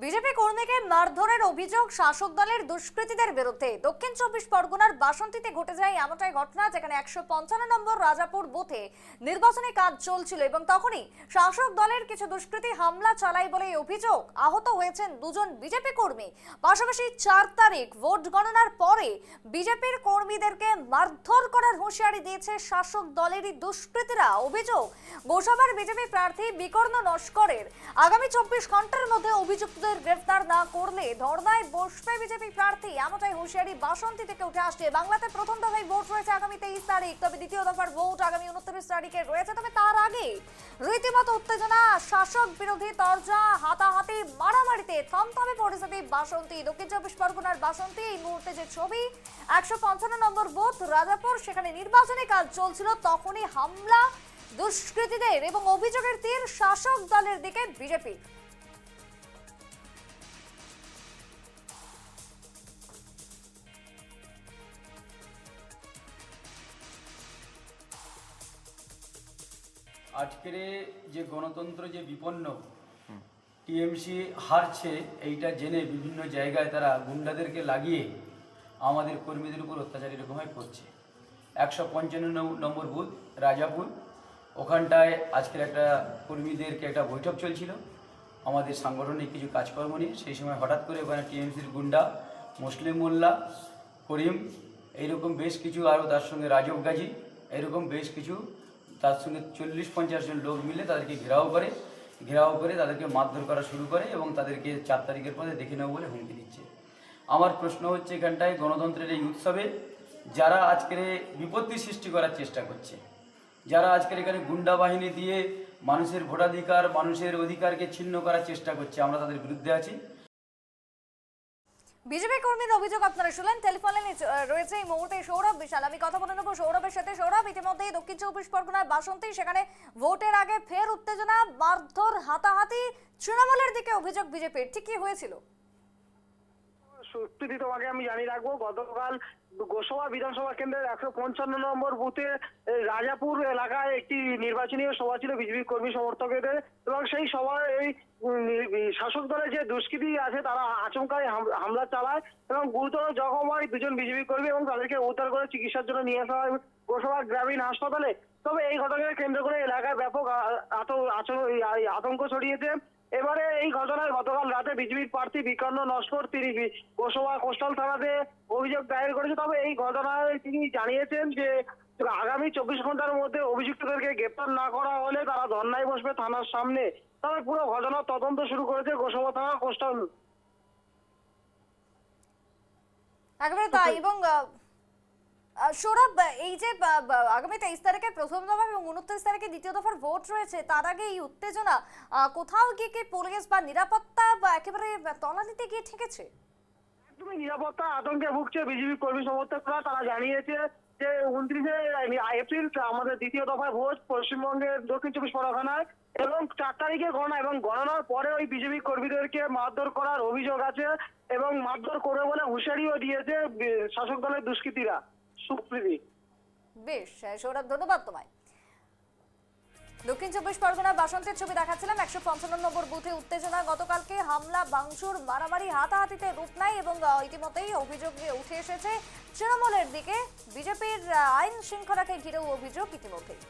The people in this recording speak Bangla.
বিজেপি কর্মীকে মারধরের অভিযোগ শাসক দলের দুষ্কৃতীদের বিরুদ্ধে। দক্ষিণ ২৪ পরগনার বাসন্তীতে ঘটে যায় এমনটাই ঘটনা, যেখানে ১৫৫ নম্বর রাজাপুর বুথে নির্বাচনী কাজ চলছিল এবং তখনই শাসক দলের কিছু দুষ্কৃতী হামলা চালায় বলে অভিযোগ। আহত হয়েছেন দুজন বিজেপি কর্মী। পাশাপাশি ৪ তারিখ ভোট গণনার পরে বিজেপির কর্মীদেরকে মারধর করার হুঁশিয়ারি দিয়েছে শাসক দলেরই দুষ্কৃতীরা। অভিযোগ, গোসাবার বিজেপি প্রার্থী বিকর্ণ নস্করের আগামী ২৪ ঘন্টার মধ্যে অভিযুক্তদের গ্রেফতার না করলে ধর্নায় বসবে বিজেপি প্রার্থী, এমনটাই হুঁশিয়ারি বাসন্তী থেকে উঠে আসছে। বাংলাতে প্রথম দফায় ভোট রয়েছে আগামী ২৩ তারিখ, তবে দ্বিতীয় দফার ভোট আগামী ২৯ তারিখে রয়েছে। তবে তার আগে রীতিমতো উত্তেজনা, শাসক বিরোধী তরজা, হাতাহাতি, মারামারিতে থমথমে পরিস্থিতি বাসন্তী। দক্ষিণ ২৪ পরগনার বাসন্তী এই মুহূর্তে যে ছবি, ১৫৫ নম্বর বুথ রাজাপুর, সেখানে নির্বাচনী কাজ চলছিল, তখনই হামলা দুষ্কৃতীদের এবং অভিযোগের তীর শাসক দলের দিকে বিজেপি। আজকের যে গণতন্ত্র যে বিপন্ন, টিএমসি হারছে, এইটা জেনে বিভিন্ন জায়গায় তারা গুন্ডাদেরকে লাগিয়ে আমাদের কর্মীদের উপর অত্যাচার এরকমই করছে। ১৫৫ নম্বর বুথ রাজাপুর, ওখানটায় আজকের একটা কর্মীদেরকে একটা বৈঠক চলছিল আমাদের সাংগঠনিক কিছু কাজকর্ম নিয়ে। সেই সময় হঠাৎ করে ওখানে টিএমসির গুন্ডা, মুসলিম মোল্লা, করিম, এইরকম বেশ কিছু, আরও তার সঙ্গে রাজব গাজী, এরকম বেশ কিছু, তার সঙ্গে ৪০-৫০ জন লোক মিলে তাদেরকে ঘেরাও করে তাদেরকে মারধর করা শুরু করে এবং তাদেরকে ৪ তারিখের পরে দেখে নেব বলে হুমকি দিচ্ছে। আমার প্রশ্ন হচ্ছে, এখানটায় গণতন্ত্রের এই উৎসবে যারা আজকের বিপত্তি সৃষ্টি করার চেষ্টা করছে, যারা আজকের এখানে গুন্ডা বাহিনী দিয়ে মানুষের ভোটাধিকার, মানুষের অধিকারকে ছিন্ন করার চেষ্টা করছে, আমরা তাদের বিরুদ্ধে আছি। বিজেপি কর্মীর অভিযোগ আপনারা শুনলেন। টেলিফোন লাইনে রয়েছে এই মুহূর্তে সৌরভ বিশাল, আমি কথা বলে নেবো সৌরভের সাথে। সৌরভ, ইতিমধ্যেই দক্ষিণ ২৪ পরগনার বাসন্তী, সেখানে ভোটের আগে ফের উত্তেজনা, মারধর, হাতাহাতি, তৃণমূলের দিকে অভিযোগ বিজেপির, ঠিক কি হয়েছিল? সত্যি তোমাকে আমি জানিয়ে রাখবো, গতকাল গোসাবা বিধানসভা কেন্দ্রের ১৫৫ নম্বর বুথে রাজাপুর এলাকায় একটি নির্বাচনী সভা ছিল বিজেপি কর্মী সমর্থকদের, এবং সেই সভায় এই শাসক দলের যে দুষ্কৃতী আছে তারা আচমকাই হামলা চালায় এবং গুরুতর জখম হয় দুজন বিজেপি কর্মী এবং তাদেরকে উদ্ধার করে চিকিৎসার জন্য নিয়ে আসা হয় গোসাবা গ্রামীণ হাসপাতালে। তবে এই ঘটনাকে কেন্দ্র করে এলাকায় ব্যাপক আতঙ্ক ছড়িয়েছে। এবারে এই ঘটনায় গতকাল রাতে বিজেপির প্রার্থী বিকর্ণ নস্কর তিনি গোসাবা কোস্টাল থানাতে অভিযোগ দায়ের করেছে। তবে এই ঘটনায় তিনি জানিয়েছেন যে আগামী ২৪ ঘন্টার মধ্যে অভিযুক্তদেরকে গ্রেপ্তার না করা হলে তারা ধর্নায় বসবে থানার সামনে। তবে পুরো ঘটনার তদন্ত শুরু করেছে গোসাবা থানা কোস্টাল। একেবারে তাই। এবং সৌরভ, এই যে আগামী ২৩ তারিখে প্রথম দফা এবং ২৯ তারিখে দ্বিতীয় দফার ভোট রয়েছে, তার আগে এই উত্তেজনা কোথাও গিয়ে কি পুলিশ বা নিরাপত্তা বা একেবারে তলানিতে গিয়ে ঠেকেছে? একদমই নিরাপত্তা আতঙ্কে ভুগছে বিজেপি কর্মী সমর্থকরা। তারা জানিয়েছে যে ২৯শে এপ্রিল আমাদের দ্বিতীয় দফায় ভোট পশ্চিমবঙ্গের দক্ষিণ ২৪ পরগনায়, এবং ৪ তারিখে গণনা, এবং গণনার পরে ওই বিজেপি কর্মীদেরকে মারধর করার অভিযোগ আছে এবং মারধর করবে বলে হুঁশিয়ারিও দিয়েছে শাসক দলের দুষ্কৃতীরা। সুপ্রীতি। বেশ সৌরভ, ধন্যবাদ তোমায়। দক্ষিণ ২৪ পরগনার বাসন্তের ছবি দেখাচ্ছিলাম। ১৫৫ নম্বর বুথে উত্তেজনা, গতকালকে হামলা, ভাঙচুর, মারামারি, হাতাহাতিতে রূপ নেয় এবং ইতিমধ্যেই অভিযোগ উঠে এসেছে তৃণমূলের দিকে। বিজেপির আইন শৃঙ্খলাকে ঘিরেও অভিযোগ ইতিমধ্যেই।